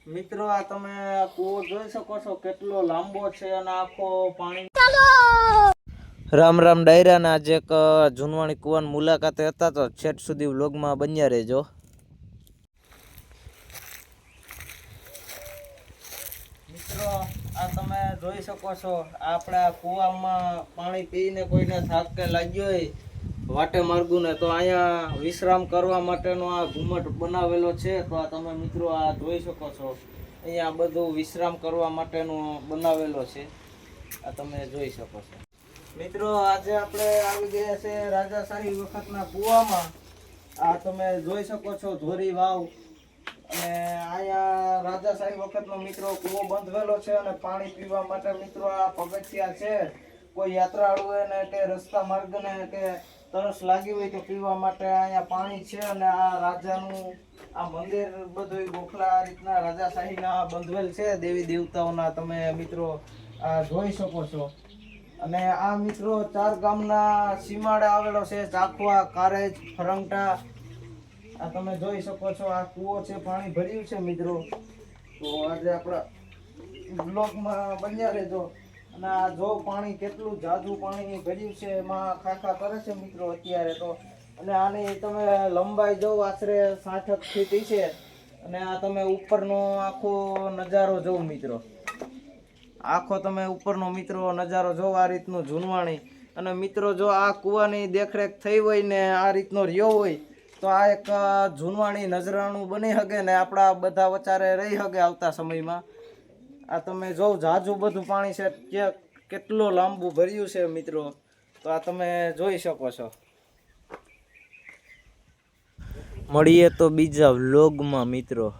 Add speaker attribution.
Speaker 1: મિત્રો આ તમે કૂવો જોઈ શકો છો કેટલો લાંબો છે અને આખો પાણી રામ રામ ડાયરા ના આજે એક જૂનવાણી કૂવાની મુલાકાતે હતા તો છેટ સુધી વ્લોગમાં બન્યા રહેજો। મિત્રો આ તમે જોઈ શકો છો આપણા કૂવામાં પાણી પીને કોઈને થાક કે લાગ્યો હોય વાટે માર્ગું ને તો અહીંયા વિશ્રામ કરવા માટેનો આ ઘુમટ બનાવેલો છે। તો આ તમે મિત્રો આ જોઈ શકો છો અહીંયા બધું વિશ્રામ કરવા માટેનું બનાવેલો છે। આ તમે જોઈ શકો છો મિત્રો આજે આપણે આવી ગયા છે રાજાશાહી વખતના કૂવામાં। આ તમે જોઈ શકો છો ધોરી વાવ અને અહીંયા રાજાશાહી વખતનો મિત્રો કૂવો બંધવેલો છે અને પાણી પીવા માટે મિત્રો આ પગથિયા છે। કોઈ યાત્રાળુ ને કે રસ્તા માર્ગને કે તરસ લાગી હોય તો પીવા માટે અહીંયા પાણી છે અને આ રાજાનું આ મંદિર બધું ગોખલા આ રીતના રાજાશાહીના બંધવેલ છે દેવી દેવતાઓના તમે મિત્રો આ જોઈ શકો છો। અને આ મિત્રો 4 ગામના સીમાડે આવેલો છે ચાખવા કારેજ ફરંગટા। આ તમે જોઈ શકો છો આ કૂવો છે પાણી ભર્યું છે મિત્રો। તો આજે આપણા બ્લોગમાં બન્યા રહેજો અને આ જો પાણી કેટલું જાજુ પાણી ભર્યું છે એમાં ખાખા કરે છે મિત્રો અત્યારે તો। અને આની તમે લંબાઈ જો આશરે 60 ફીટ છે અને આ તમે ઉપરનો આખો નજારો જોવો મિત્રો। આખો તમે ઉપરનો મિત્રો નજારો જો આ રીતનું જૂનવાણી। અને મિત્રો જો આ કૂવાની દેખરેખ થઈ હોય ને આ રીતનો રહ્યો હોય તો આ એક જૂનવાણી નજરાણું બની શકે ને આપણા બધા વચારે રહી શકે આવતા સમયમાં। આ તમે જો જાજુ બધું પાણી છે કે કેટલો લાંબુ ભર્યું છે મિત્રો। તો આ તમે જોઈ શકો છો। મળીએ તો બીજા વ્લોગમાં મિત્રો।